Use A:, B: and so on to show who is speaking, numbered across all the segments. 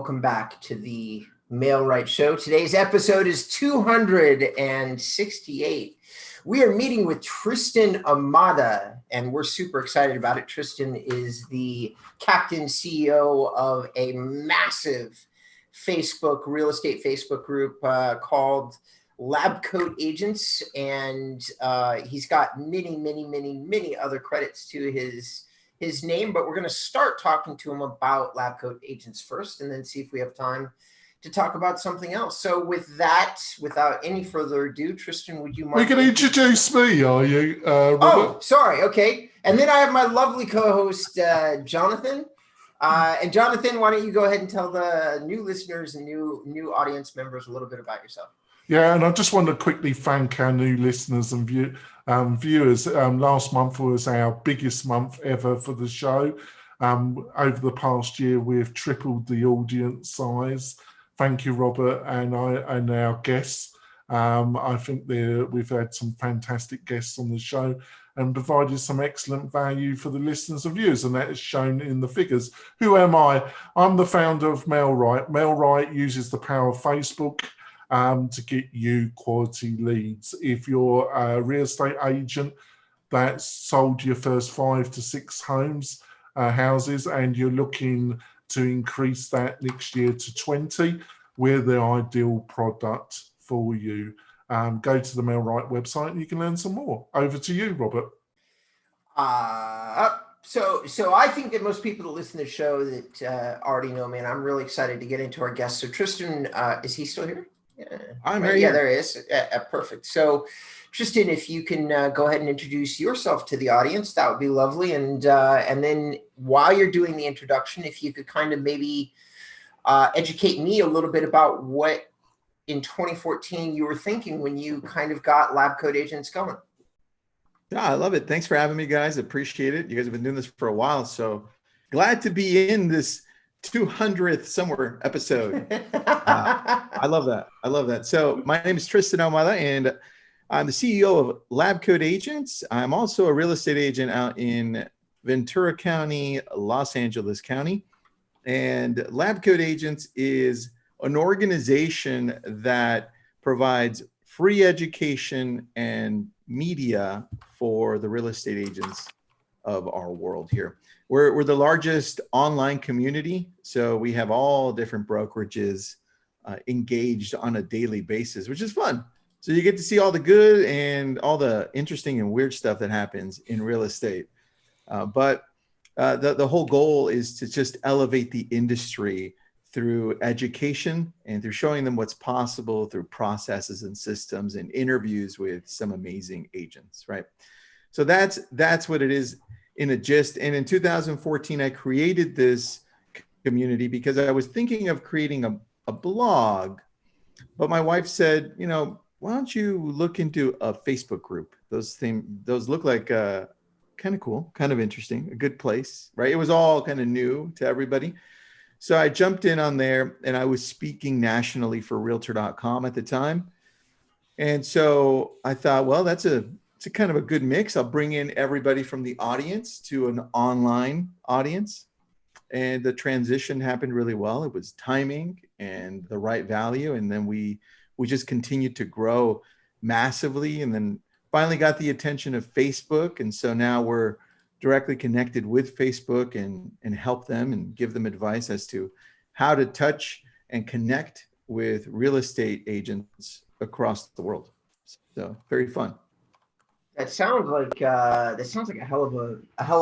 A: welcome back to the Mail Right Show. Today's episode is 268. We are meeting with Tristan Ahumada, and we're super excited about it. Tristan is the captain CEO of a massive real estate Facebook group called Lab Coat Agents, and he's got many other credits to his name, but we're going to start talking to him about Lab Coat Agents first, and then see if we have time to talk about something else. So with that, without any further ado, Tristan, would you mind?
B: You're going to introduce me, are you, Robert?
A: Oh, sorry. Okay. And then I have my lovely co-host, Jonathan. And Jonathan, why don't you go ahead and tell the new listeners and new audience members a little bit about yourself?
B: Yeah, and I just want to quickly thank our new listeners and viewers. Last month was our biggest month ever for the show. Over the past year, we've tripled the audience size. Thank you, Robert, and our guests. I think we've had some fantastic guests on the show and provided some excellent value for the listeners and viewers, and that is shown in the figures. Who am I? I'm the founder of MailRight. MailRight uses the power of Facebook to get you quality leads. If you're a real estate agent that's sold your first 5 to 6 houses, and you're looking to increase that next year to 20, we're the ideal product for you. Go to the MailRight website and you can learn some more. Over to you, Robert.
A: So I think that most people that listen to the show that already know me, and I'm really excited to get into our guests. So Tristan, is he still here? Yeah,
C: I'm here.
A: Yeah, there he is. Perfect. So Tristan, if you can go ahead and introduce yourself to the audience, that would be lovely. And then while you're doing the introduction, if you could kind of maybe educate me a little bit about what in 2014 you were thinking when you kind of got Lab Coat Agents going.
C: Yeah, I love it. Thanks for having me, guys. Appreciate it. You guys have been doing this for a while, so glad to be in this 200th somewhere episode. I love that. I love that. So my name is Tristan Ahumada, and I'm the CEO of Lab Coat Agents. I'm also a real estate agent out in Ventura County, Los Angeles County. And Lab Coat Agents is an organization that provides free education and media for the real estate agents of our world here. We're the largest online community, so we have all different brokerages engaged on a daily basis, which is fun. So you get to see all the good and all the interesting and weird stuff that happens in real estate. But the whole goal is to just elevate the industry through education and through showing them what's possible through processes and systems and interviews with some amazing agents, right? So that's what it is in a gist. And in 2014, I created this community because I was thinking of creating a blog, but my wife said, why don't you look into a Facebook group? Those look like kind of cool, kind of interesting, a good place, right? It was all kind of new to everybody. So I jumped in on there, and I was speaking nationally for Realtor.com at the time. And so I thought, well, it's a kind of a good mix. I'll bring in everybody from the audience to an online audience. And the transition happened really well. It was timing and the right value. And then we just continued to grow massively, and then finally got the attention of Facebook. And so now we're directly connected with Facebook and help them and give them advice as to how to touch and connect with real estate agents across the world. So very fun.
A: That sounds like a hell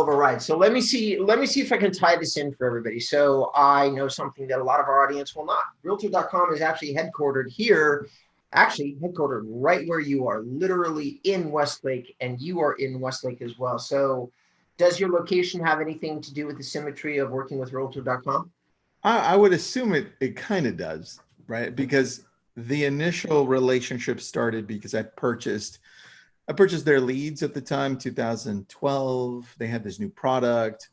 A: of a ride. So let me see if I can tie this in for everybody. So I know something that a lot of our audience will not. Realtor.com is actually headquartered here, headquartered right where you are, literally in Westlake, and you are in Westlake as well. So does your location have anything to do with the symmetry of working with Realtor.com?
C: I would assume it kind of does, right? Because the initial relationship started because I purchased their leads at the time, 2012. They had this new product,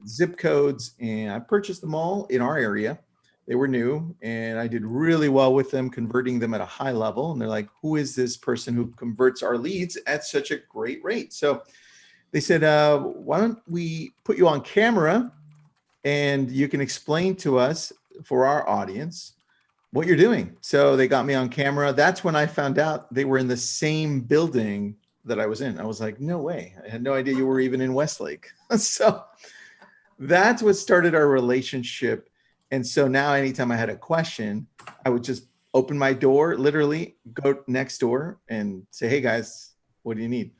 C: zip codes, and I purchased them all in our area. They were new, and I did really well with them, converting them at a high level. And they're like, who is this person who converts our leads at such a great rate? So they said, why don't we put you on camera and you can explain to us for our audience what you're doing. So they got me on camera. That's when I found out they were in the same building that I was in. I was like, no way. I had no idea you were even in Westlake. So that's what started our relationship. And so now anytime I had a question, I would just open my door, literally go next door and say, hey guys, what do you need?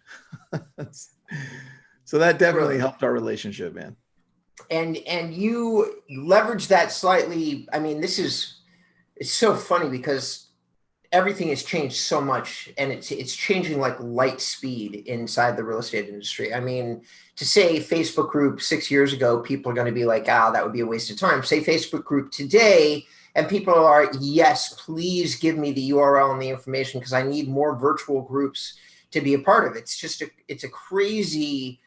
C: So that definitely helped our relationship, man.
A: And you leverage that slightly. I mean, it's so funny because everything has changed so much, and it's changing like light speed inside the real estate industry. I mean, to say Facebook group 6 years ago, people are going to be like, that would be a waste of time. Say Facebook group today, and people are, yes, please give me the URL and the information because I need more virtual groups to be a part of it. It's a crazy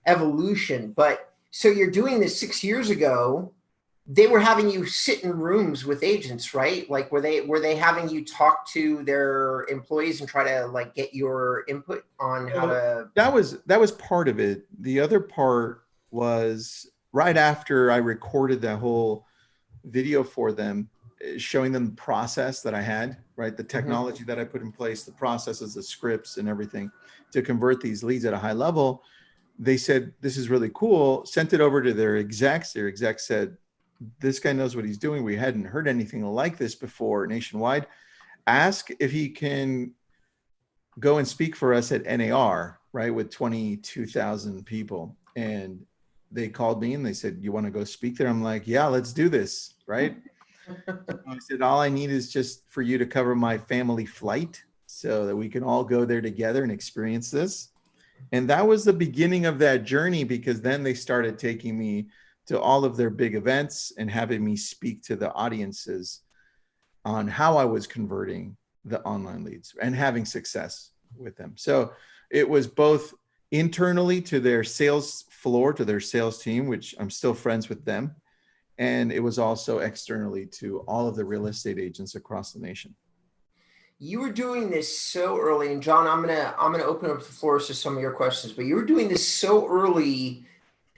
A: evolution. But so you're doing this 6 years ago. They were having you sit in rooms with agents, right? Like, were they having you talk to their employees and try to like get your input on how to?
C: That was part of it. The other part was right after I recorded that whole video for them, showing them the process that I had, right? The technology that I put in place, the processes, the scripts and everything to convert these leads at a high level. They said, this is really cool. Sent it over to their execs. Their execs said, this guy knows what he's doing. We hadn't heard anything like this before nationwide. Ask if he can go and speak for us at NAR, right? With 22,000 people. And they called me and they said, you want to go speak there? I'm like, yeah, let's do this. Right. I said, all I need is just for you to cover my family flight so that we can all go there together and experience this. And that was the beginning of that journey, because then they started taking me to all of their big events and having me speak to the audiences on how I was converting the online leads and having success with them. So it was both internally to their sales floor, to their sales team, which I'm still friends with them. And it was also externally to all of the real estate agents across the nation.
A: You were doing this so early, and John, I'm gonna open up the floor to some of your questions, but you were doing this so early,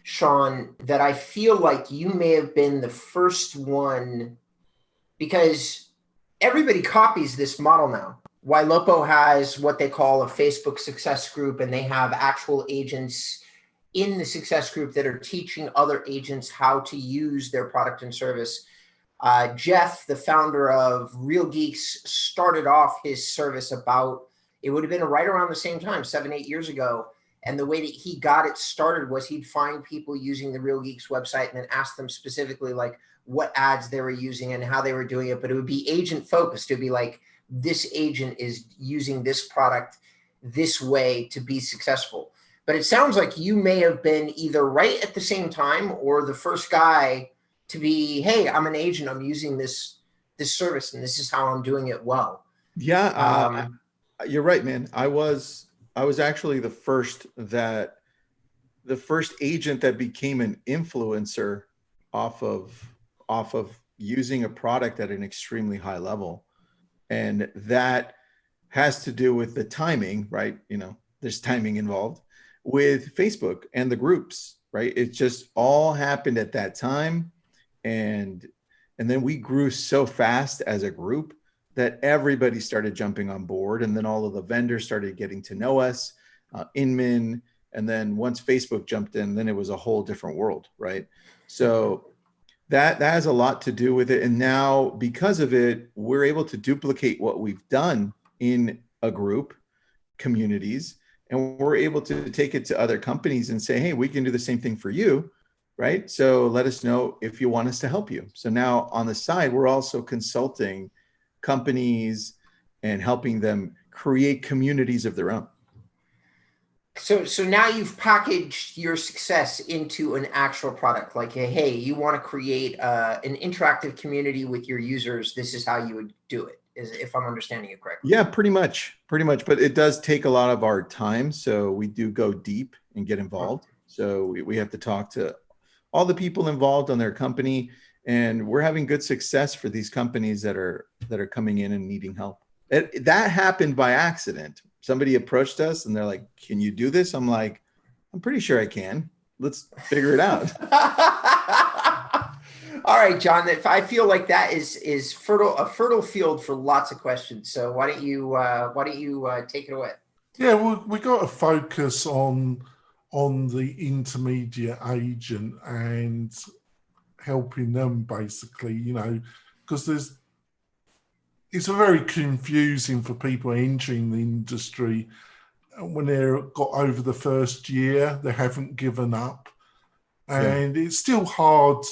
A: Sean, that I feel like you may have been the first one, because everybody copies this model now. Ylopo has what they call a Facebook success group, and they have actual agents in the success group that are teaching other agents how to use their product and service. Jeff, the founder of Real Geeks, started off his service it would have been right around the same time, 7-8 years ago. And the way that he got it started was he'd find people using the Real Geeks website and then ask them specifically like what ads they were using and how they were doing it. But it would be agent focused. It would be like, this agent is using this product this way to be successful. But it sounds like you may have been either right at the same time or the first guy to be, hey, I'm an agent, I'm using this service, and this is how I'm doing it well.
C: Yeah, you're right, man. I was actually the first agent that became an influencer off of using a product at an extremely high level. And that has to do with the timing, right? You know, there's timing involved with Facebook and the groups, right? It just all happened at that time. And then we grew so fast as a group that everybody started jumping on board. And then all of the vendors started getting to know us, Inman. And then once Facebook jumped in, then it was a whole different world, right? So that has a lot to do with it. And now because of it, we're able to duplicate what we've done in a group, communities, and we're able to take it to other companies and say, hey, we can do the same thing for you. Right? So let us know if you want us to help you. So now on the side, we're also consulting companies and helping them create communities of their own.
A: So now you've packaged your success into an actual product. Like, hey, you want to create an interactive community with your users. This is how you would do it, if I'm understanding it correctly.
C: Yeah, pretty much. But it does take a lot of our time. So we do go deep and get involved. So we have to talk to all the people involved on their company, and we're having good success for these companies that are coming in and needing help. That happened by accident. Somebody approached us and they're like, can you do this? I'm like, I'm pretty sure I can. Let's figure it out.
A: All right, John. If I feel like that is a fertile field for lots of questions. So why don't you take it away?
B: Yeah, well, we got to focus on the intermediate agent and helping them basically, because it's very confusing for people entering the industry when they're got over the first year, they haven't given up. And it's still hard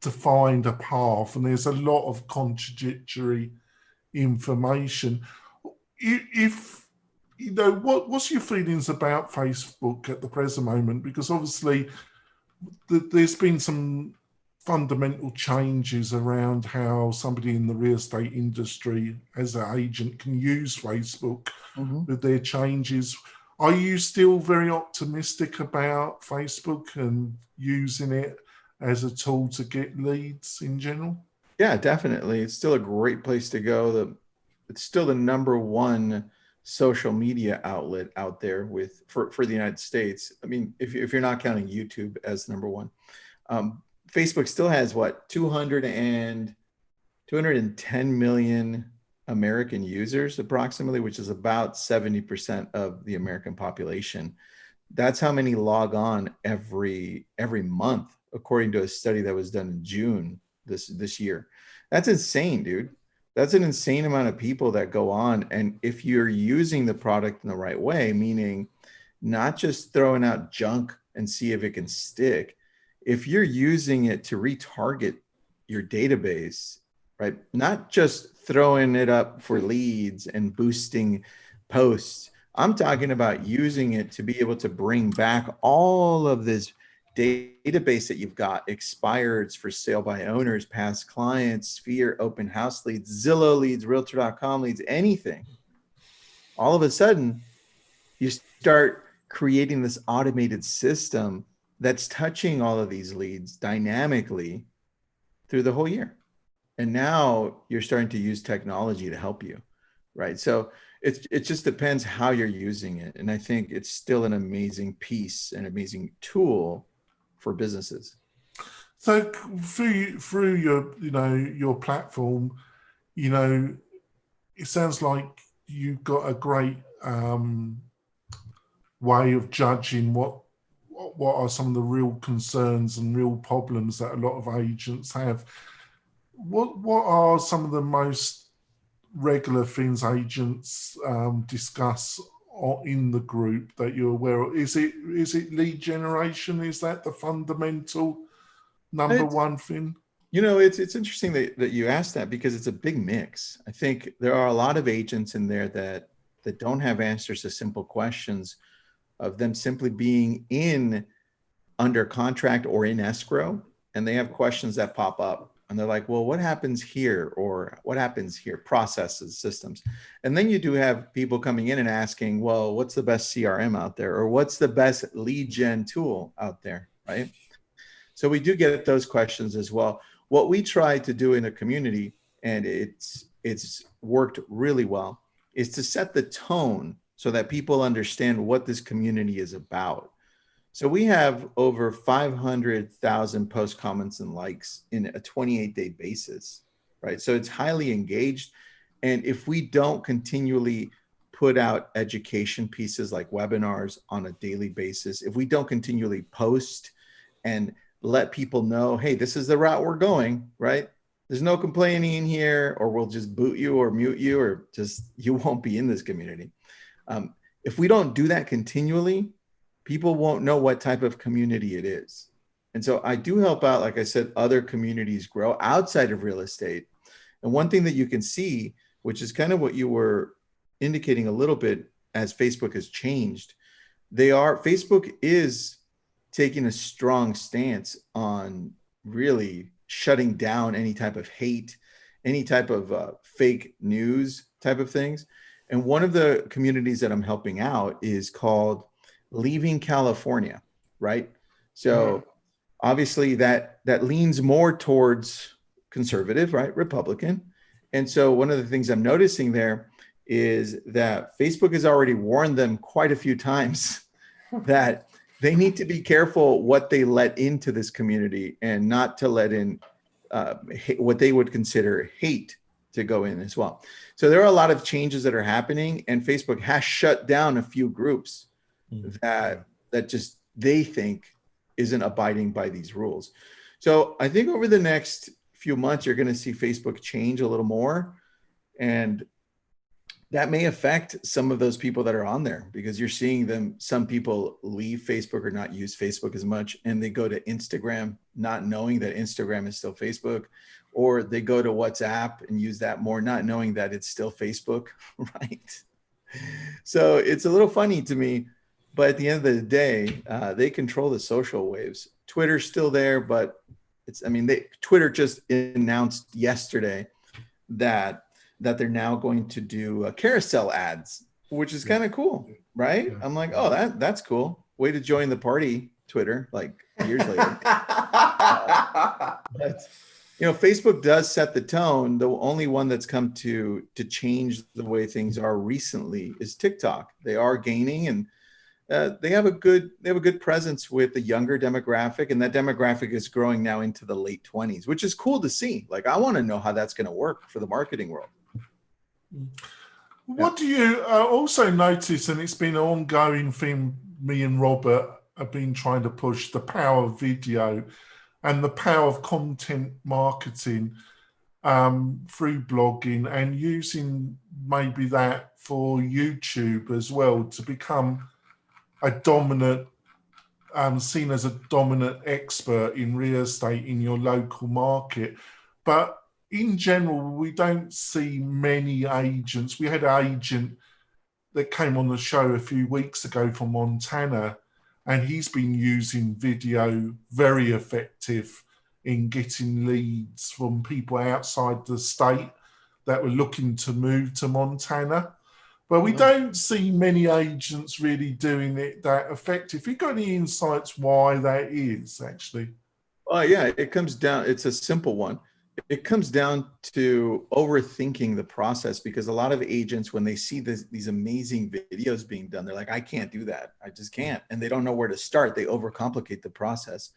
B: to find a path, and there's a lot of contradictory information. If what's your feelings about Facebook at the present moment? Because obviously there's been some fundamental changes around how somebody in the real estate industry as an agent can use Facebook with their changes. Are you still very optimistic about Facebook and using it as a tool to get leads in general?
C: Yeah, definitely. It's still a great place to go. It's still the number one social media outlet out there for the United States. I mean, if you're not counting YouTube as number one. Facebook still has 210 million American users approximately, which is about 70% of the American population. That's how many log on every month, according to a study that was done in June this year. That's insane, dude. That's an insane amount of people that go on. And if you're using the product in the right way, meaning not just throwing out junk and see if it can stick, if you're using it to retarget your database, right? Not just throwing it up for leads and boosting posts. I'm talking about using it to be able to bring back all of this database that you've got, expireds, for sale by owners, past clients, Sphere, open house leads, Zillow leads, Realtor.com leads, anything. All of a sudden, you start creating this automated system that's touching all of these leads dynamically through the whole year. And now you're starting to use technology to help you, right? So it just depends how you're using it. And I think it's still an amazing piece, an amazing tool for businesses.
B: So through your platform, it sounds like you've got a great way of judging what are some of the real concerns and real problems that a lot of agents have. What are some of the most regular things agents discuss in the group that you're aware of? Is it lead generation? Is that the fundamental number one thing?
C: It's interesting that you asked that, because it's a big mix. I think there are a lot of agents in there that don't have answers to simple questions of them simply being under contract or in escrow, and they have questions that pop up. And they're like, well, what happens here? Or what happens here? Processes, systems. And then you do have people coming in and asking, well, what's the best CRM out there? Or what's the best lead gen tool out there, right? So we do get those questions as well. What we try to do in the community, and it's worked really well, is to set the tone so that people understand what this community is about. So we have over 500,000 post comments and likes in a 28-day basis, right? So it's highly engaged. And if we don't continually put out education pieces like webinars on a daily basis, if we don't continually post and let people know, hey, this is the route we're going, right? There's no complaining in here, or we'll just boot you or mute you, or just, you won't be in this community. If we don't do that continually, people won't know what type of community it is. And so I do help out, like I said, other communities grow outside of real estate. And one thing that you can see, which is kind of what you were indicating a little bit as Facebook has changed, Facebook is taking a strong stance on really shutting down any type of hate, any type of fake news type of things. And one of the communities that I'm helping out is called Leaving California, right? So obviously that leans more towards conservative, right? Republican. And so one of the things I'm noticing there is that Facebook has already warned them quite a few times that they need to be careful what they let into this community and not to let in what they would consider hate to go in as well. So there are a lot of changes that are happening, and Facebook has shut down a few groups that just they think isn't abiding by these rules. So I think over the next few months, you're going to see Facebook change a little more, and that may affect some of those people that are on there, because you're seeing some people leave Facebook or not use Facebook as much, and they go to Instagram not knowing that Instagram is still Facebook, or they go to WhatsApp and use that more not knowing that it's still Facebook, right? So it's a little funny to me, but at the end of the day, they control the social waves. Twitter's still there, but Twitter just announced yesterday that they're now going to do carousel ads, which is kind of cool, right? Yeah. I'm like, oh, that's cool. Way to join the party, Twitter, like years later. But, Facebook does set the tone. The only one that's come to change the way things are recently is TikTok. They are gaining, and they have a good presence with the younger demographic, and that demographic is growing now into the late 20s, which is cool to see. Like, I want to know how that's going to work for the marketing world.
B: What do you also notice, and it's been an ongoing thing, me and Robert have been trying to push, the power of video and the power of content marketing through blogging, and using maybe that for YouTube as well to become a dominant, seen as a dominant expert in real estate in your local market. But in general, we don't see many agents. We had an agent that came on the show a few weeks ago from Montana, and he's been using video very effective in getting leads from people outside the state that were looking to move to Montana. But we don't see many agents really doing it that effective. You got any insights why that is, actually?
C: Oh, yeah, it comes down, it's a simple one. It comes down to overthinking the process, because a lot of agents, when they see these amazing videos being done, they're like, I can't do that. I just can't. And they don't know where to start. They overcomplicate the process.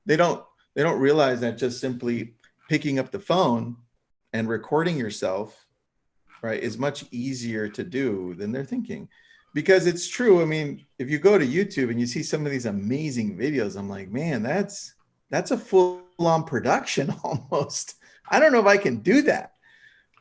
C: They don't realize that just simply picking up the phone and recording yourself, right, is much easier to do than they're thinking. Because it's true. I mean, if you go to YouTube and you see some of these amazing videos, I'm like, man, that's a full-on production almost. I don't know if I can do that.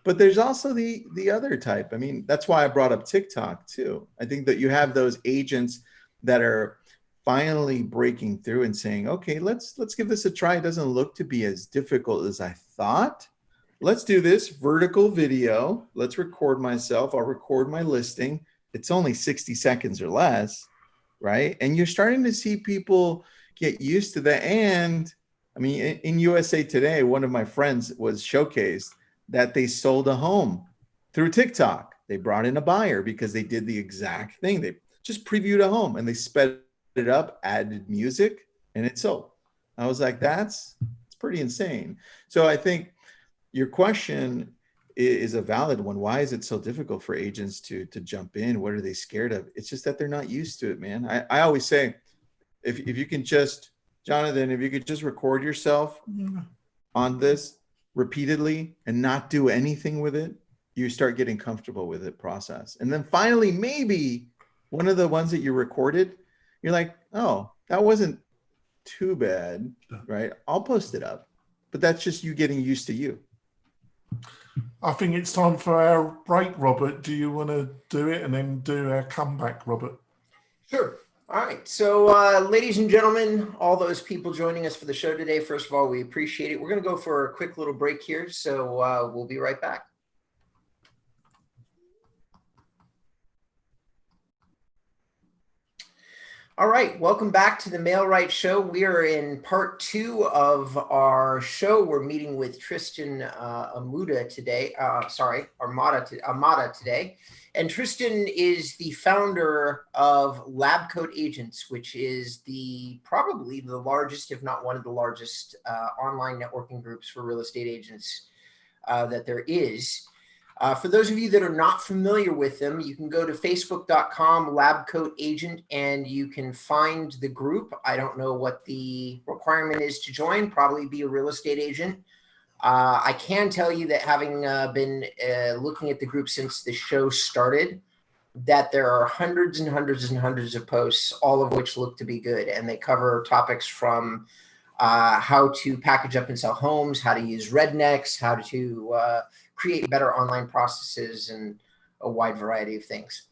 C: But there's also the other type. I mean, that's why I brought up TikTok too. I think that you have those agents that are finally breaking through and saying, okay, let's give this a try. It doesn't look to be as difficult as I thought. Let's do this vertical video. Let's record myself. I'll record my listing. It's only 60 seconds or less, right? And you're starting to see people get used to that. And I mean, in USA Today, one of my friends was showcased that they sold a home through TikTok. They brought in a buyer because they did the exact thing. They just previewed a home and they sped it up, added music, and it sold. I was like, it's pretty insane. So I think your question is a valid one. Why is it so difficult for agents to jump in? What are they scared of? It's just that they're not used to it, man. I always say, if you can just, Jonathan, if you could just record yourself on this repeatedly and not do anything with it, you start getting comfortable with the process. And then finally, maybe one of the ones that you recorded, you're like, oh, that wasn't too bad, right? I'll post it up. But that's just you getting used to you.
B: I think it's time for our break, Robert. Do you want to do it and then do our comeback, Robert?
A: Sure. All right. So, ladies and gentlemen, all those people joining us for the show today, first of all, we appreciate it. We're going to go for a quick little break here. So we'll be right back. All right, welcome back to the Mail Right Show. We are in part 2 of our show. We're meeting with Tristan Ahumada today. Ahumada today. And Tristan is the founder of Lab Coat Agents, which is probably the largest, if not one of the largest, online networking groups for real estate agents that there is. For those of you that are not familiar with them, you can go to facebook.com labcoatagent and you can find the group. I don't know what the requirement is to join, probably be a real estate agent. I can tell you that having been looking at the group since the show started, that there are hundreds and hundreds and hundreds of posts, all of which look to be good. And they cover topics from how to package up and sell homes, how to use rednecks, how to create better online processes, and a wide variety of things.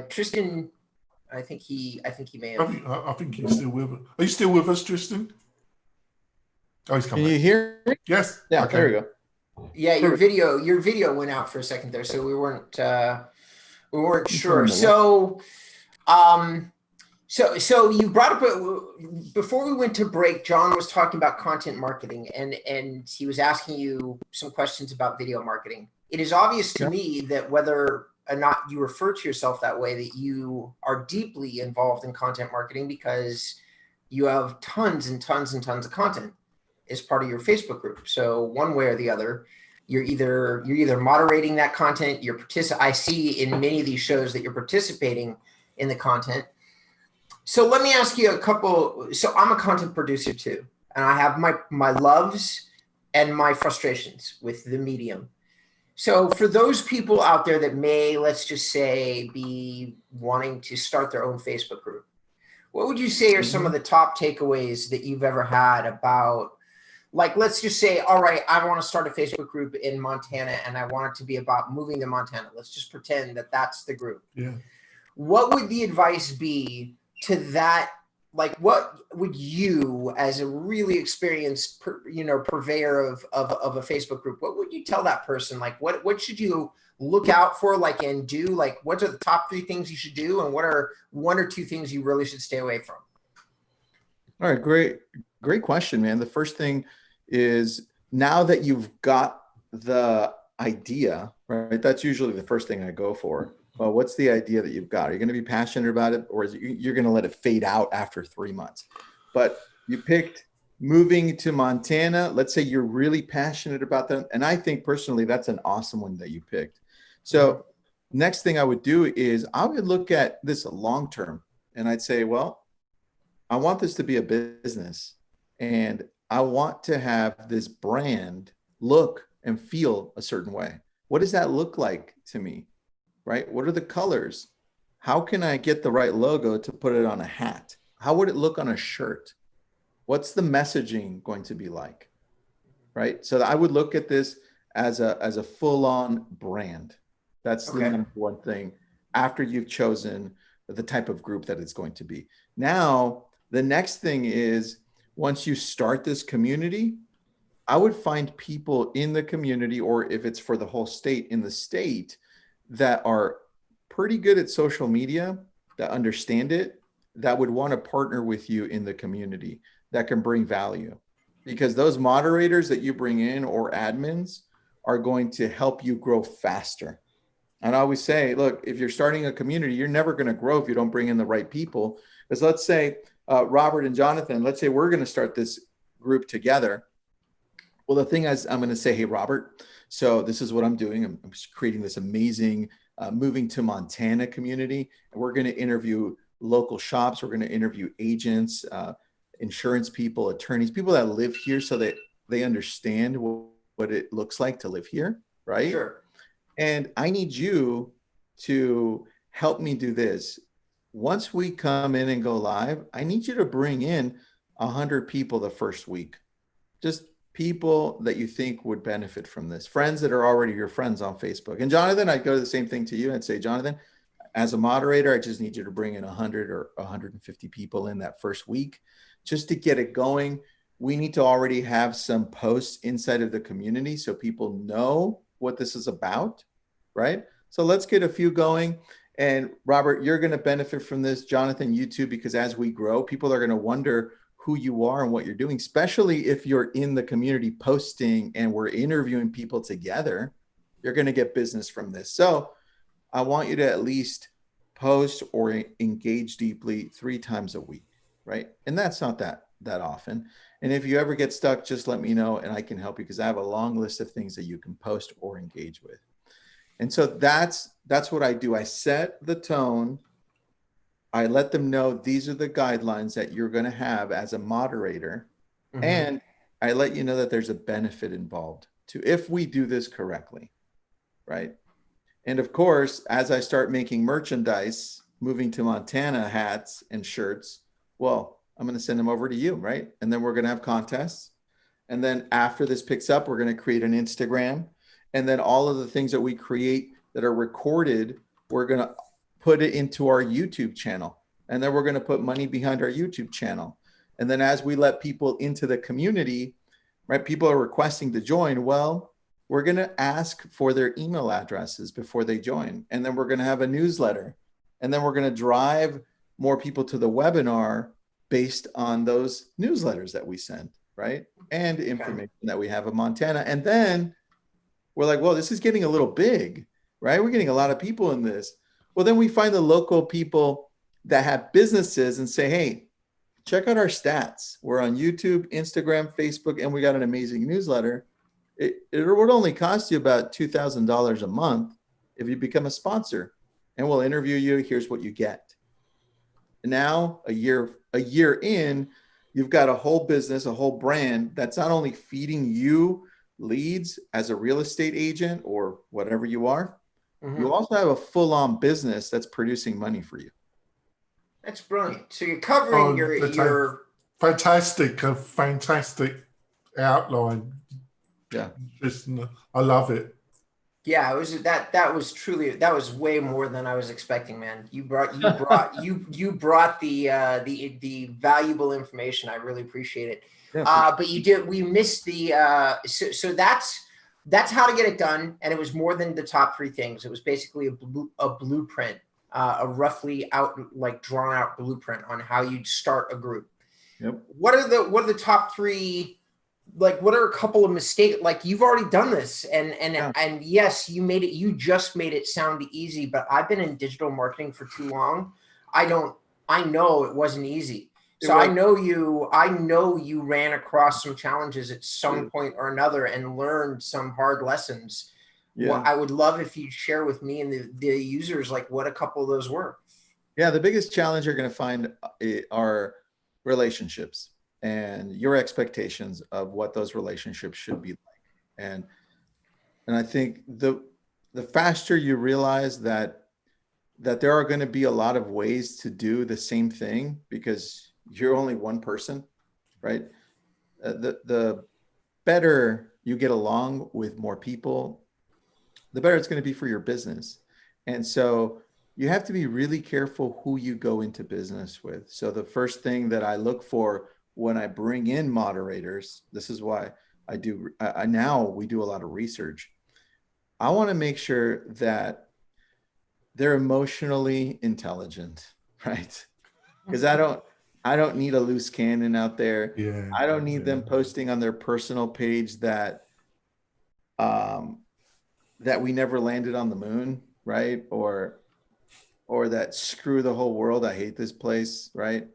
A: Tristan, I think he may have.
B: I think he's still with us. Are you still with us, Tristan? Oh, he's coming.
C: Can you hear me?
B: Yes.
C: Yeah,
B: okay.
C: there we go.
A: Yeah, your video went out for a second there, so we weren't sure. So you brought up before we went to break, John was talking about content marketing, and he was asking you some questions about video marketing. It is obvious to me that whether or not you refer to yourself that way, that you are deeply involved in content marketing because you have tons and tons and tons of content as part of your Facebook group. So one way or the other, you're either moderating that content, I see in many of these shows that you're participating in the content. So let me ask you a couple. So I'm a content producer too, and I have my loves and my frustrations with the medium. So for those people out there that may, let's just say, be wanting to start their own Facebook group, what would you say are some of the top takeaways that you've ever had about, like, let's just say, all right, I want to start a Facebook group in Montana and I want it to be about moving to Montana. Let's just pretend that that's the group.
B: Yeah.
A: What would the advice be to that? Like, what would you, as a really experienced, purveyor of a Facebook group, what would you tell that person? Like, what should you look out for, like, and do? Like, what are the top 3 things you should do? And what are 1 or 2 things you really should stay away from?
C: All right, great question, man. The first thing is, now that you've got the idea, right? That's usually the first thing I go for. Well, what's the idea that you've got? Are you going to be passionate about it, or is it, you're going to let it fade out after 3 months? But you picked moving to Montana. Let's say you're really passionate about that. And I think personally, that's an awesome one that you picked. So next thing I would do is I would look at this long-term, and I'd say, well, I want this to be a business, and I want to have this brand look and feel a certain way. What does that look like to me, right? What are the colors? How can I get the right logo to put it on a hat? How would it look on a shirt? What's the messaging going to be like, right? So I would look at this as a full-on brand. That's the number one thing after you've chosen the type of group that it's going to be. Now, the next thing is, once you start this community, I would find people in the community, or if it's for the whole state, in the state, that are pretty good at social media, that understand it, that would want to partner with you in the community, that can bring value. Because those moderators that you bring in, or admins, are going to help you grow faster. And I always say, look, if you're starting a community, you're never going to grow if you don't bring in the right people. Because let's say, Robert and Jonathan, let's say we're going to start this group together. Well, the thing is, I'm going to say, hey, Robert, so this is what I'm doing. I'm creating this amazing moving to Montana community. And we're going to interview local shops. We're going to interview agents, insurance people, attorneys, people that live here, so that they understand what it looks like to live here, right?
A: Sure.
C: And I need you to help me do this. Once we come in and go live, I need you to bring in 100 people the first week. Just people that you think would benefit from this. Friends that are already your friends on Facebook. And Jonathan, I'd go to the same thing to you. I'd say, Jonathan, as a moderator, I just need you to bring in 100 or 150 people in that first week just to get it going. We need to already have some posts inside of the community so people know what this is about, right? So let's get a few going. And Robert, you're going to benefit from this. Jonathan, you too, because as we grow, people are going to wonder who you are and what you're doing, especially if you're in the community posting and we're interviewing people together. You're going to get business from this. So I want you to at least post or engage deeply 3 times a week. right? And that's not that often. And if you ever get stuck, just let me know and I can help you, because I have a long list of things that you can post or engage with. And so that's what I do. I set the tone. I let them know these are the guidelines that you're going to have as a moderator. Mm-hmm. And I let you know that there's a benefit involved to if we do this correctly, right? And of course, as I start making merchandise, moving to Montana hats and shirts, well, I'm going to send them over to you, right? And then we're going to have contests. And then after this picks up, we're going to create an Instagram. And then all of the things that we create that are recorded, we're going to put it into our YouTube channel. And then we're going to put money behind our YouTube channel. And then as we let people into the community, right, people are requesting to join. Well, we're going to ask for their email addresses before they join. And then we're going to have a newsletter. And then we're going to drive more people to the webinar based on those newsletters that we send, right? And information that we have in Montana. And then we're like, well, this is getting a little big, right? We're getting a lot of people in this. Well, then we find the local people that have businesses and say, hey, check out our stats. We're on YouTube, Instagram, Facebook, and we got an amazing newsletter. It would only cost you about $2,000 a month if you become a sponsor, and we'll interview you. Here's what you get. And now a year in, you've got a whole business, a whole brand that's not only feeding you leads as a real estate agent or whatever you are, mm-hmm. you also have a full-on business that's producing money for you.
A: That's brilliant. So you're covering your
B: fantastic outline.
C: Yeah,
B: I love it.
A: Yeah, it was that was way more than I was expecting, man. You brought the valuable information. I really appreciate it. Yeah, but we missed the so that's how to get it done, and it was more than the top three things. It was basically a blueprint, a roughly drawn out blueprint on how you'd start a group.
C: Yep.
A: What are the top three? What are a couple of mistakes? You've already done this, and yes, you just made it sound easy, but I've been in digital marketing for too long. I know it wasn't easy. So I know you ran across some challenges at some point or another and learned some hard lessons. Yeah. Well, I would love if you'd share with me and the users what a couple of those were.
C: Yeah, the biggest challenge you're going to find are relationships and your expectations of what those relationships should be like. And I think the faster you realize that there are going to be a lot of ways to do the same thing because you're only one person, right? The better you get along with more people, the better it's going to be for your business. And so you have to be really careful who you go into business with. So the first thing that I look for when I bring in moderators, this is why now we do a lot of research. I want to make sure that they're emotionally intelligent, right? Because I don't need a loose cannon out there.
B: Yeah,
C: I don't need them posting on their personal page that we never landed on the moon, right? Or that screw the whole world, I hate this place, right?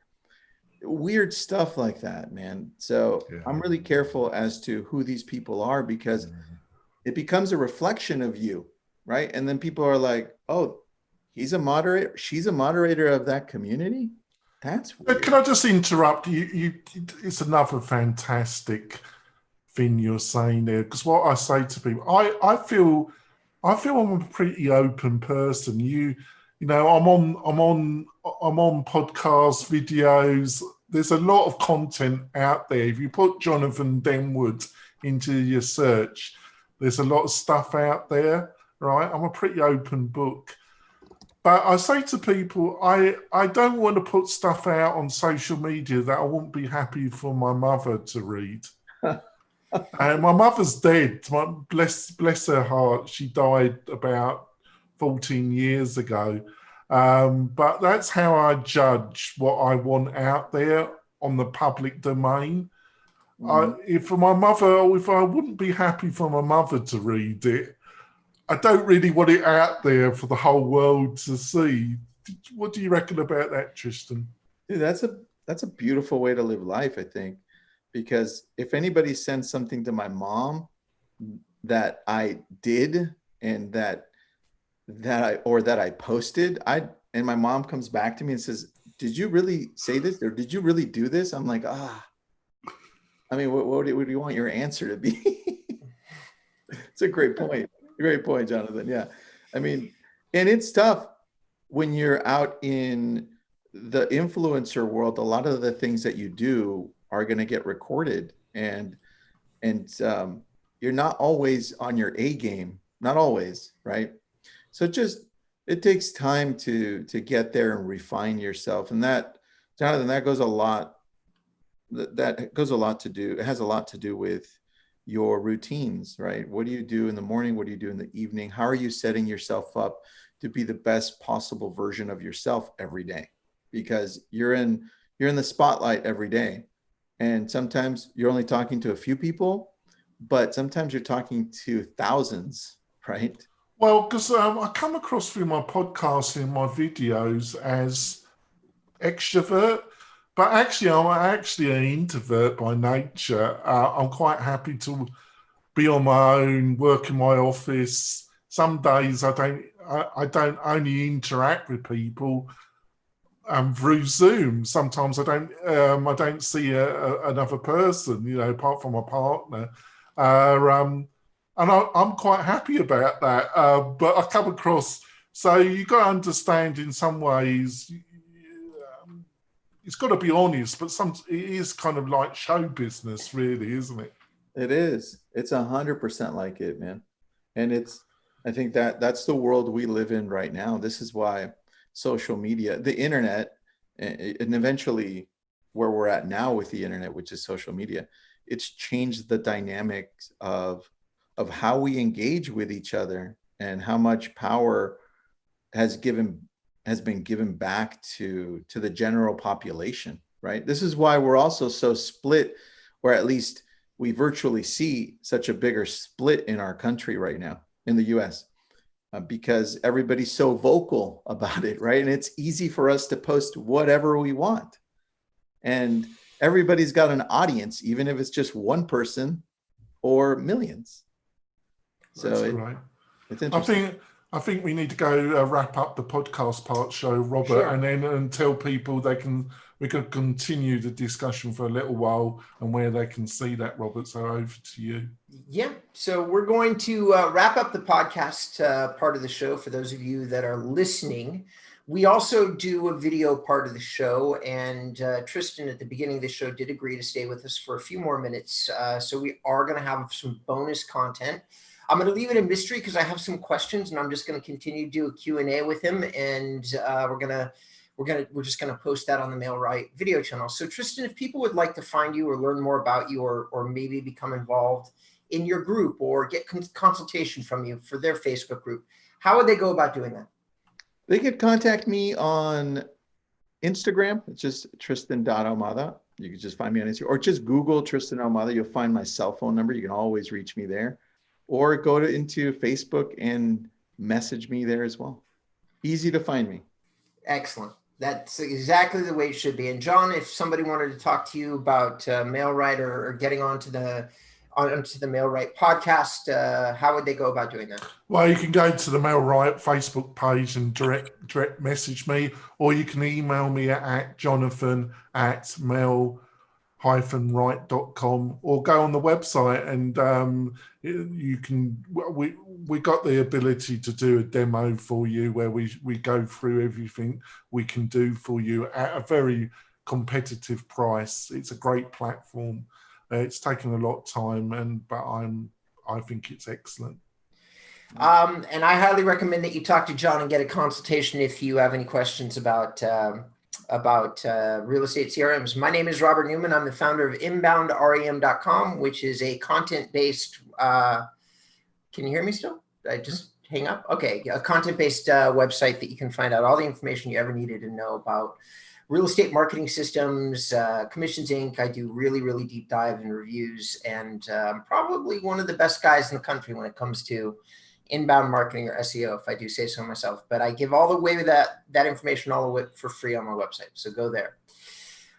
C: Weird stuff like that, man. So I'm really careful as to who these people are because it becomes a reflection of you, right? And then people are like, oh, he's a moderator. She's a moderator of that community. That's weird.
B: Can I just interrupt you? It's another fantastic thing you're saying there, because what I say to people, I feel I'm a pretty open person. You know, I'm on podcasts, videos. There's a lot of content out there. If you put Jonathan Denwood into your search, there's a lot of stuff out there, right? I'm a pretty open book. But I say to people, I don't want to put stuff out on social media that I wouldn't be happy for my mother to read. And my mother's dead. Bless her heart. She died about 14 years ago. But that's how I judge what I want out there on the public domain. If I wouldn't be happy for my mother to read it, I don't really want it out there for the whole world to see. What do you reckon about that, Tristan?
C: Dude, That's a beautiful way to live life, I think, because if anybody sends something to my mom that I did and that I posted, and my mom comes back to me and says, "Did you really say this, or did you really do this?" I'm like, I mean, what do you want your answer to be? It's a great point. Great point, Jonathan. Yeah. I mean, and it's tough when you're out in the influencer world. A lot of the things that you do are going to get recorded, and you're not always on your A game, not always, right? So just it takes time to get there and refine yourself, and that, Jonathan, that goes a lot. That goes a lot to do. It has a lot to do with your routines, right? What do you do in the morning? What do you do in the evening? How are you setting yourself up to be the best possible version of yourself every day? Because you're in the spotlight every day, and sometimes you're only talking to a few people, but sometimes you're talking to thousands, right?
B: Well, because I come across through my podcast and my videos as extrovert, but actually I'm actually an introvert by nature. I'm quite happy to be on my own, work in my office. Some days I don't only interact with people through Zoom. Sometimes I don't see another person, apart from my partner. And I'm quite happy about that. But I come across, so you got to understand in some ways, it's got to be honest, but it is kind of like show business, really, isn't it?
C: It is. It's 100% like it, man. And I think that's the world we live in right now. This is why social media, the internet, and eventually where we're at now with the internet, which is social media, it's changed the dynamics of how we engage with each other, and how much power has been given back to the general population, right? This is why we're also so split, or at least we virtually see such a bigger split in our country right now in the US, because everybody's so vocal about it, right? And it's easy for us to post whatever we want. And everybody's got an audience, even if it's just one person or millions. So
B: That's right.
C: It's interesting.
B: I think we need to go wrap up the podcast part show, Robert,
A: Sure.
B: and tell people we could continue the discussion for a little while and where they can see that, Robert. So over to you.
A: Yeah. So we're going to wrap up the podcast part of the show for those of you that are listening. We also do a video part of the show, and Tristan at the beginning of the show did agree to stay with us for a few more minutes. So we are going to have some bonus content. I'm going to leave it a mystery because I have some questions, and I'm just going to continue to do a Q&A with him, and we're just going to post that on the MailRight video channel. So Tristan, if people would like to find you or learn more about you, or maybe become involved in your group or get consultation from you for their Facebook group, how would they go about doing that?
C: They could contact me on Instagram. It's just Tristan.Ahumada. You can just find me on Instagram, or just Google Tristan Ahumada. You'll find my cell phone number. You can always reach me there, or go into Facebook and message me there as well. Easy to find me.
A: Excellent. That's exactly the way it should be. And John, if somebody wanted to talk to you about MailRight or getting onto the MailRight podcast, how would they go about doing that?
B: Well, you can go to the MailRight Facebook page and direct message me, or you can email me at jonathan@mail-right.com, or go on the website and we got the ability to do a demo for you where we go through everything we can do for you at a very competitive price. It's a great platform. It's taken a lot of time, but I think it's excellent.
A: And I highly recommend that you talk to John and get a consultation if you have any questions about real estate CRMs. My name is Robert Newman. I'm the founder of inboundrem.com, which is a content-based, can you hear me still? Did I just hang up? Okay, a content-based website that you can find out all the information you ever needed to know about real estate marketing systems, Commissions Inc. I do really, really deep dive and reviews, and probably one of the best guys in the country when it comes to inbound marketing or SEO, if I do say so myself. But I give all the way that information all the way for free on my website. So go there.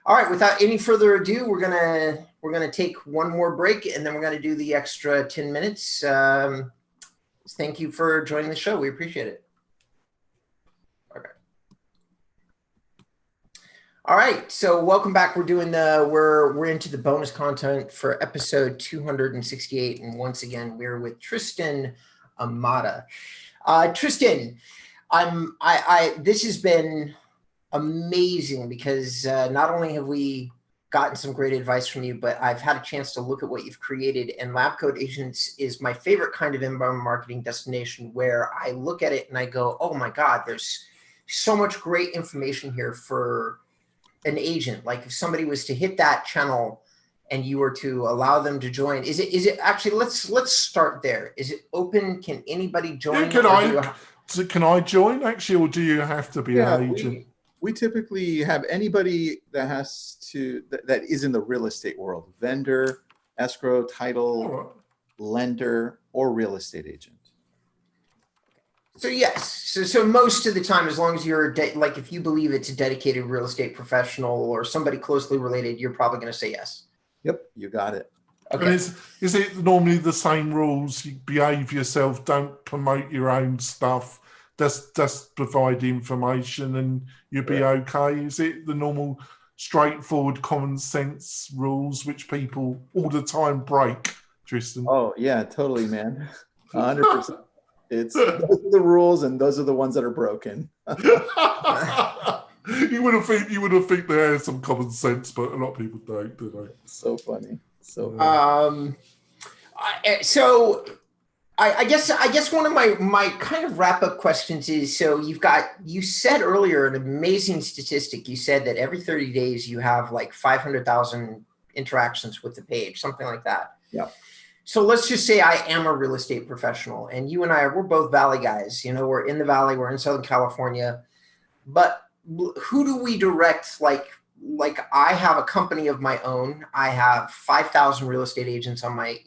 A: All right, without any further ado, we're gonna take one more break, and then we're gonna do the extra 10 minutes. Thank you for joining the show. We appreciate it. Okay. All right, so welcome back. We're doing we're into the bonus content for episode 268, and once again, we're with Tristan Ahumada. Tristan, this has been amazing because not only have we gotten some great advice from you, but I've had a chance to look at what you've created, and Lab Coat Agents is my favorite kind of inbound marketing destination, where I look at it and I go, oh my God, there's so much great information here for an agent. Like if somebody was to hit that channel and you were to allow them to join, is it actually, let's start there. Is it open? Can anybody join?
B: Yeah, can I join actually, or do you have to be an agent?
C: We typically have anybody that that is in the real estate world: vendor, escrow, title, lender, or real estate agent.
A: So yes, so most of the time, as long as you're like, if you believe it's a dedicated real estate professional or somebody closely related, you're probably going to say yes.
C: Yep, you got it.
B: Okay. And is it normally the same rules? You behave yourself, don't promote your own stuff, just provide information and you'll be okay? Is it the normal straightforward common sense rules which people all the time break, Tristan?
C: Oh yeah, totally, man. 100%. Those are the rules, and those are the ones that are broken.
B: You would have think there is some common sense, but a lot of people don't, do they?
C: So funny. So
A: I guess one of my kind of wrap up questions is, so you said earlier an amazing statistic. You said that every 30 days you have like 500,000 interactions with the page, something like that.
C: Yeah.
A: So let's just say I am a real estate professional, and you and we're both Valley guys. You know, we're in the Valley, we're in Southern California, but who do we direct? Like I have a company of my own. I have 5,000 real estate agents on my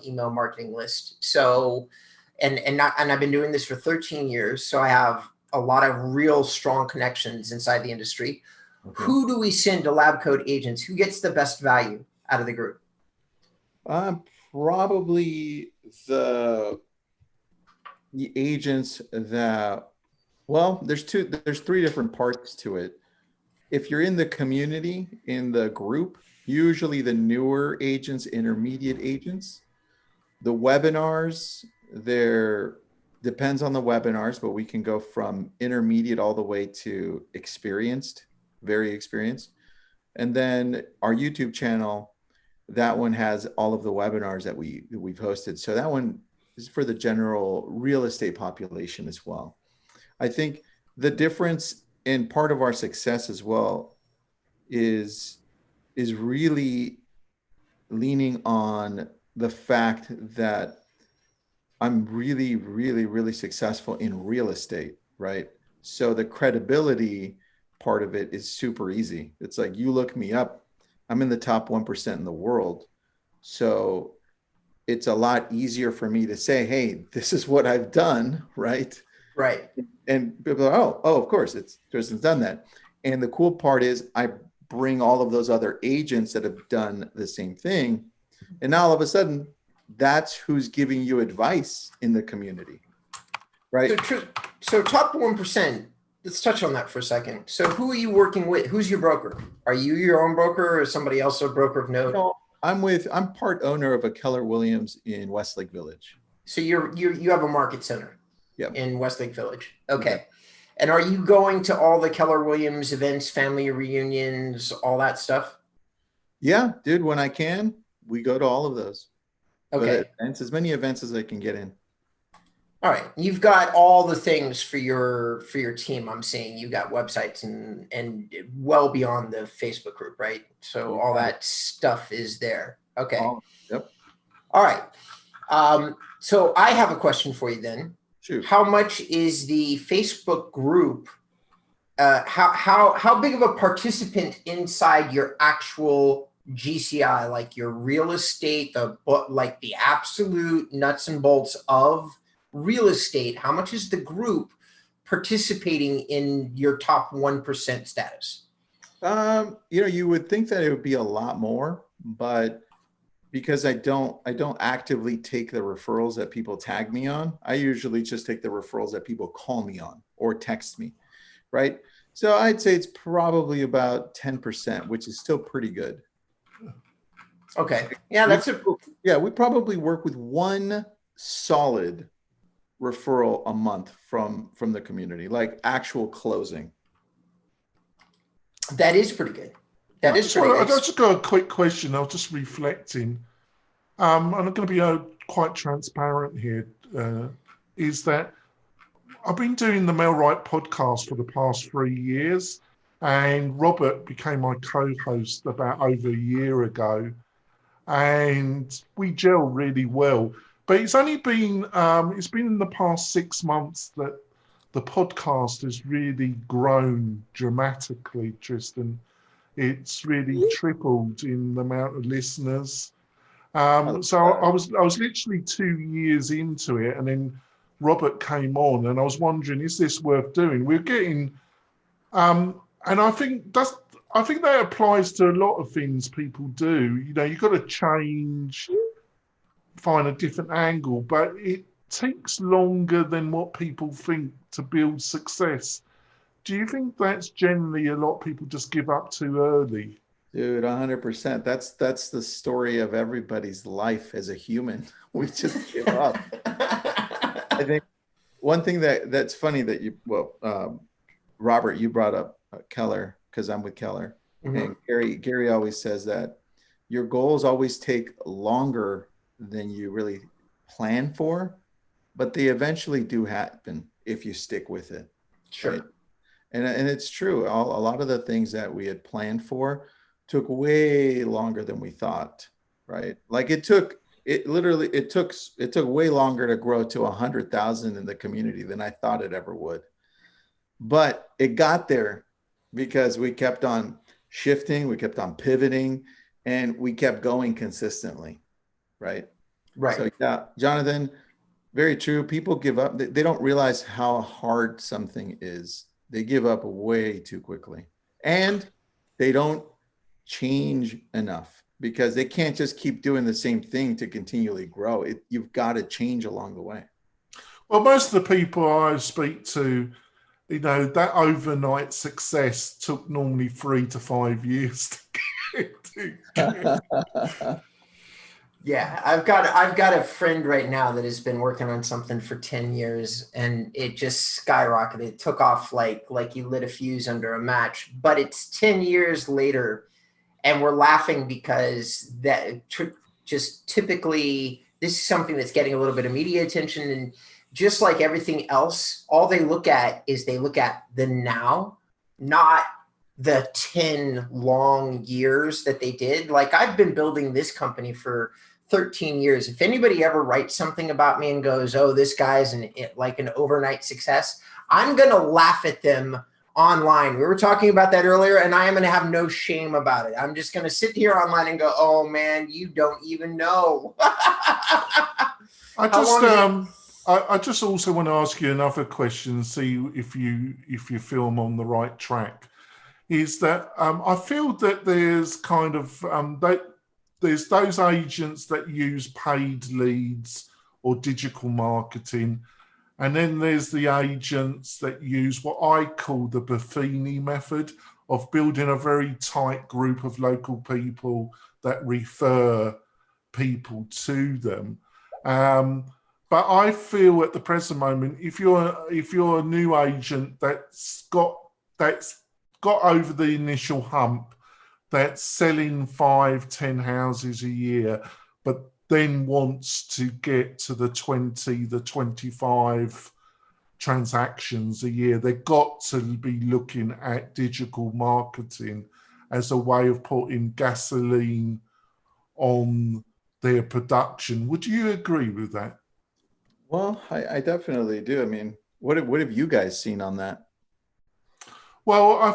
A: email marketing list. So, and I've been doing this for 13 years. So I have a lot of real strong connections inside the industry. Okay. Who do we send to Lab Coat Agents? Who gets the best value out of the group?
C: Probably the agents that, well, there's three different parts to it. If you're in the community, in the group, usually the newer agents, intermediate agents. The webinars, depends on the webinars, but we can go from intermediate all the way to experienced, very experienced. And then our YouTube channel, that one has all of the webinars that we've hosted. So that one is for the general real estate population as well. I think the difference and part of our success as well is really leaning on the fact that I'm really, really, really successful in real estate, right? So the credibility part of it is super easy. It's like, you look me up, I'm in the top 1% in the world. So it's a lot easier for me to say, hey, this is what I've done, right?
A: Right.
C: And people are, oh, of course, Tristan's done that. And the cool part is I bring all of those other agents that have done the same thing. And now all of a sudden, that's who's giving you advice in the community, right?
A: So top 1%, let's touch on that for a second. So who are you working with? Who's your broker? Are you your own broker or somebody else a broker of note?
C: No, I'm part owner of a Keller Williams in Westlake Village.
A: So you have a market center.
C: Yep.
A: In Westlake Village. Okay. Yep. And are you going to all the Keller Williams events, family reunions, all that stuff?
C: Yeah, dude, when I can, we go to all of those.
A: Okay.
C: Events, as many events as I can get in.
A: All right. You've got all the things for your team. I'm seeing you got websites and well beyond the Facebook group, right? So all that stuff is there. Okay.
C: Yep.
A: All right. So I have a question for you then.
C: Shoot.
A: How much is the Facebook group? How big of a participant inside your actual GCI, like your real estate, like the absolute nuts and bolts of real estate? How much is the group participating in your top 1% status?
C: You would think that it would be a lot more, but because I don't actively take the referrals that people tag me on. I usually just take the referrals that people call me on or text me, right? So I'd say it's probably about 10%, which is still pretty good.
A: Okay. Yeah,
C: we probably work with one solid referral a month from the community, like actual closing.
A: That is pretty good.
B: I just got a quick question. I was just reflecting. And I'm going to be quite transparent here. Is that I've been doing the Melwright podcast for the past 3 years, and Robert became my co-host about over a year ago, and we gel really well. But it's only been it's been in the past 6 months that the podcast has really grown dramatically, Tristan. It's really tripled in the amount of listeners. So I was literally 2 years into it, and then Robert came on, and I was wondering, is this worth doing? We're getting, and I think that applies to a lot of things people do. You've got to change, find a different angle, but it takes longer than what people think to build success. Do you think that's generally a lot of people just give up too early?
C: Dude, 100%. That's the story of everybody's life as a human. We just give up. I think one thing that's funny that Robert, you brought up Keller, because I'm with Keller. Mm-hmm. And Gary always says that your goals always take longer than you really plan for, but they eventually do happen if you stick with it.
A: Sure.
C: Right? And it's true. A lot of the things that we had planned for took way longer than we thought, right? Like it took way longer to grow to 100,000 in the community than I thought it ever would. But it got there because we kept on shifting, we kept on pivoting, and we kept going consistently, right?
A: Right.
C: So yeah, Jonathan, very true. People give up. They don't realize how hard something is. They give up way too quickly, and they don't change enough because they can't just keep doing the same thing to continually grow. You've got to change along the way.
B: Well, most of the people I speak to, that overnight success took normally 3 to 5 years to get.
A: Yeah, I've got a friend right now that has been working on something for 10 years, and it just skyrocketed. It took off like you lit a fuse under a match. But it's 10 years later, and we're laughing because just typically this is something that's getting a little bit of media attention, and just like everything else, all they look at is the now, not the 10 long years that they did. Like, I've been building this company for 13 years. If anybody ever writes something about me and goes, oh, this guy's an overnight success, I'm going to laugh at them online. We were talking about that earlier, and I am going to have no shame about it. I'm just going to sit here online and go, oh man, you don't even know.
B: I just also want to ask you another question, see if you feel I'm on the right track. Is that I feel that there's kind of there's those agents that use paid leads or digital marketing, and then there's the agents that use what I call the Buffini method of building a very tight group of local people that refer people to them. But I feel at the present moment, if you're a new agent that's got over the initial hump, that's selling 5-10 houses a year, but then wants to get to the 20, the 25 transactions a year, they've got to be looking at digital marketing as a way of putting gasoline on their production. Would you agree with that?
C: Well, I definitely do. I mean, what have you guys seen on that?
B: Well, I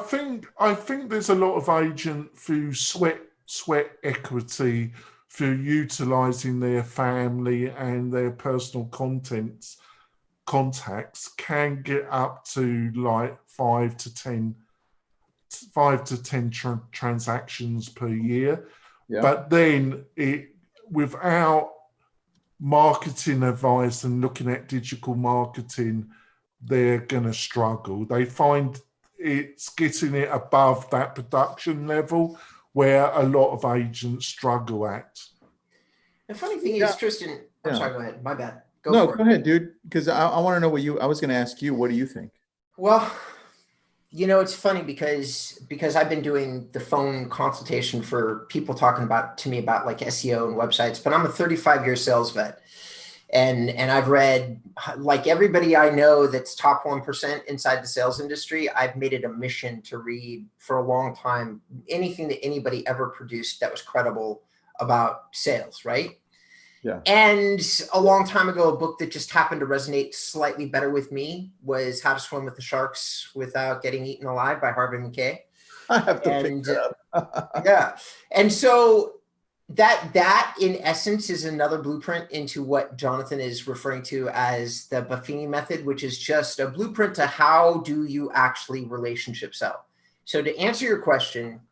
B: think there's a lot of agents who sweat equity through utilising their family and their personal contacts can get up to like 5 to to 10 transactions per year.
C: Yeah.
B: But then without marketing advice and looking at digital marketing, they're going to struggle. They find it's getting it above that production level where a lot of agents struggle at.
A: The funny thing is, Tristan, I'm sorry, go ahead. My bad.
C: Go ahead, dude. Because I want to know I was going to ask you, what do you think?
A: Well, you know, it's funny because I've been doing the phone consultation for people talking to me about like SEO and websites, but I'm a 35-year sales vet. And I've read, like everybody I know that's top 1% inside the sales industry, I've made it a mission to read for a long time anything that anybody ever produced that was credible about sales, right?
C: Yeah.
A: And a long time ago, a book that just happened to resonate slightly better with me was How to Swim with the Sharks Without Getting Eaten Alive by Harvey McKay.
C: I have to pick that up.
A: Yeah. And so that in essence is another blueprint into what Jonathan is referring to as the Buffini method, which is just a blueprint to how do you actually relationship sell. So to answer your question,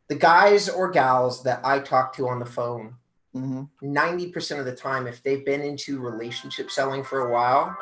A: the guys or gals that I talk to on the phone, 90% of the time, if they've been into relationship selling for a while,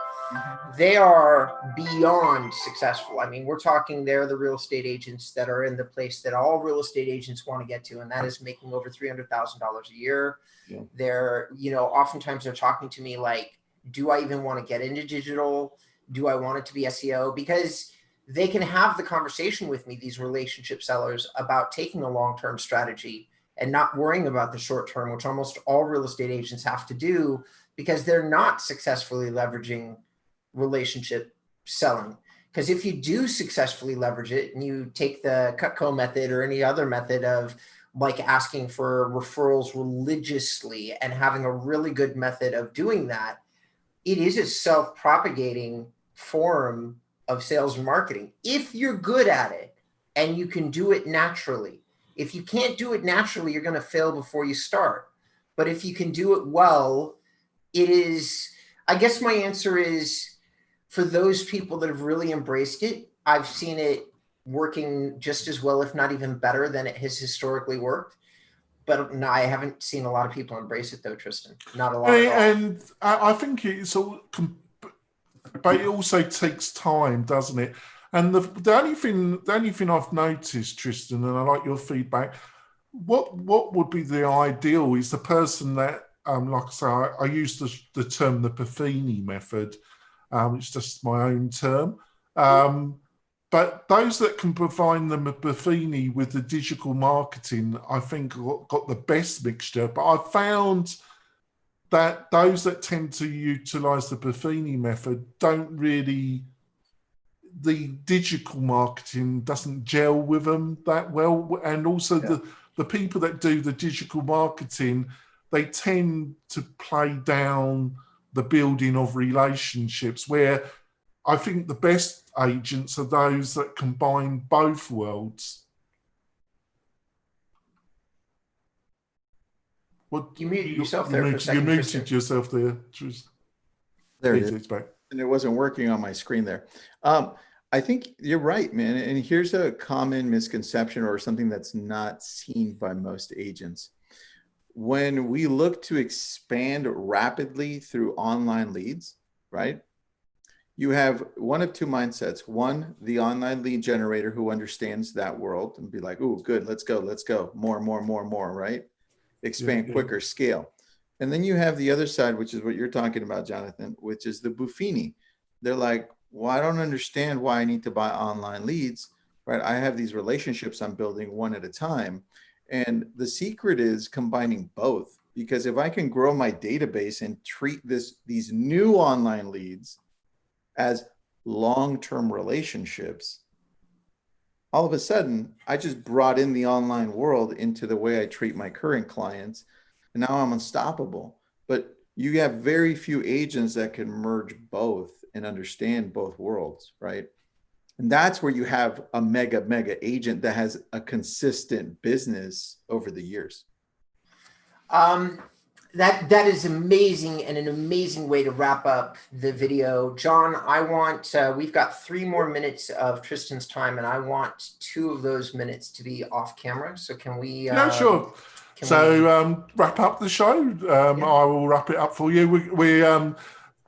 A: they are beyond successful. I mean, we're talking they're the real estate agents that are in the place that all real estate agents want to get to, and that is making over $300,000 a year.
C: Yeah.
A: They're, you know, oftentimes they're talking to me like, do I even want to get into digital? Do I want it to be SEO? Because they can have the conversation with me, these relationship sellers, about taking a long-term strategy and not worrying about the short term, which almost all real estate agents have to do because they're not successfully leveraging relationship selling. Because if you do successfully leverage it and you take the Cutco method or any other method of like asking for referrals religiously and having a really good method of doing that, it is a self-propagating form of sales and marketing. If you're good at it and you can do it naturally. If you can't do it naturally, you're going to fail before you start. But if you can do it well, it is, I guess my answer is, for those people that have really embraced it, I've seen it working just as well, if not even better than it has historically worked. But no, I haven't seen a lot of people embrace it though, Tristan. Not a lot at all.
B: And I think it's all, but it also takes time, doesn't it? And the only thing I've noticed, Tristan, and I like your feedback, what would be the ideal is the person that, like I say, I use the term the Buffini method. It's just my own term. But those that can provide them a Buffini with the digital marketing, I think got the best mixture. But I've found that those that tend to utilize the Buffini method don't really, the digital marketing doesn't gel with them that well. And also the people that do the digital marketing, they tend to play down the building of relationships, where I think the best agents are those that combine both worlds. What,
A: you muted yourself there for a second.
B: You muted yourself there.
C: There it is. Back. And it wasn't working on my screen there. I think you're right, man. And here's a common misconception or something that's not seen by most agents. When we look to expand rapidly through online leads, right? You have one of two mindsets. One, the online lead generator who understands that world and be like, oh, good, let's go. More, right? Expand quicker, scale. And then you have the other side, which is what you're talking about, Jonathan, which is the Buffini. They're like, well, I don't understand why I need to buy online leads, right? I have these relationships I'm building one at a time. And the secret is combining both, because if I can grow my database and treat these new online leads as long-term relationships, all of a sudden, I just brought in the online world into the way I treat my current clients, and now I'm unstoppable. But you have very few agents that can merge both and understand both worlds, right? And that's where you have a mega agent that has a consistent business over the years.
A: That is amazing, and an amazing way to wrap up the video. John, I want, we've got 3 more minutes of Tristan's time, and I want 2 of those minutes to be off camera. So can we?
B: Yeah, sure. So wrap up the show. I will wrap it up for you.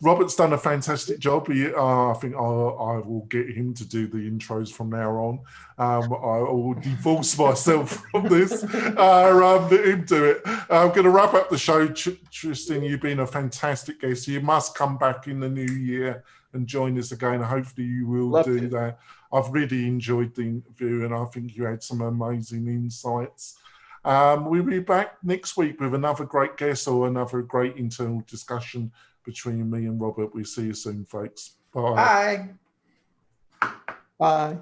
B: Robert's done a fantastic job. I think I will get him to do the intros from now on. I will divorce myself from this. Let him do it. I'm going to wrap up the show. Tristan, you've been a fantastic guest. You must come back in the new year and join us again. Hopefully you will do that. I've really enjoyed the interview, and I think you had some amazing insights. We'll be back next week with another great guest or another great internal discussion between me and Robert. We'll see you soon, folks. Bye.
A: Bye.
C: Bye.